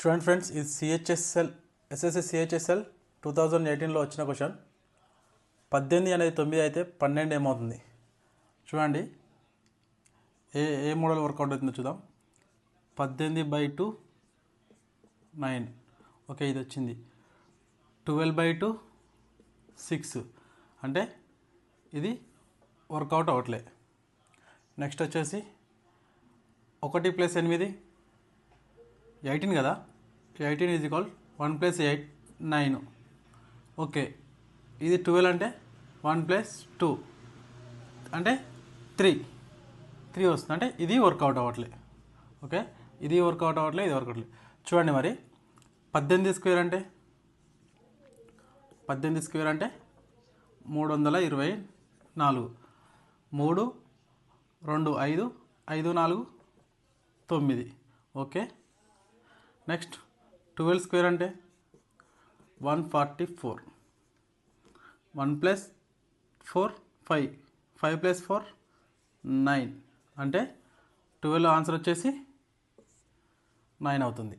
చూడండి ఫ్రెండ్స్, ఇది CHSL SSC CHSL 2018లో వచ్చిన క్వశ్చన్. 18 అనేది 9 అయితే 12 ఏమవుతుంది? చూడండి, ఏ మోడల్ వర్కౌట్ అవుతుందో చూద్దాం. 18/2 9. ఓకే, ఇది వచ్చింది. 12/2 6 అంటే ఇది వర్కౌట్ అవట్లే. నెక్స్ట్ వచ్చేసి 1 + 8 18 కదా. 18 = 1 + 8 9. ఓకే, ఇది 12 అంటే 1 + 2 అంటే 3 వస్తుంది. అంటే ఇది వర్కౌట్ అవ్వట్లే. ఓకే, ఇది వర్కౌట్ అవ్వట్లే, ఇది వర్కౌట్ అవ్వట్లే. చూడండి, మరి 18 స్క్వేర్ అంటే 324. 3 2 5 5 4 9. ఓకే, నెక్స్ట్ 12 స్క్వేర్ అంటే 144. 1 + 4 5 5 + 4 9 అంటే 12 ఆన్సర్ వచ్చేసి 9 అవుతుంది.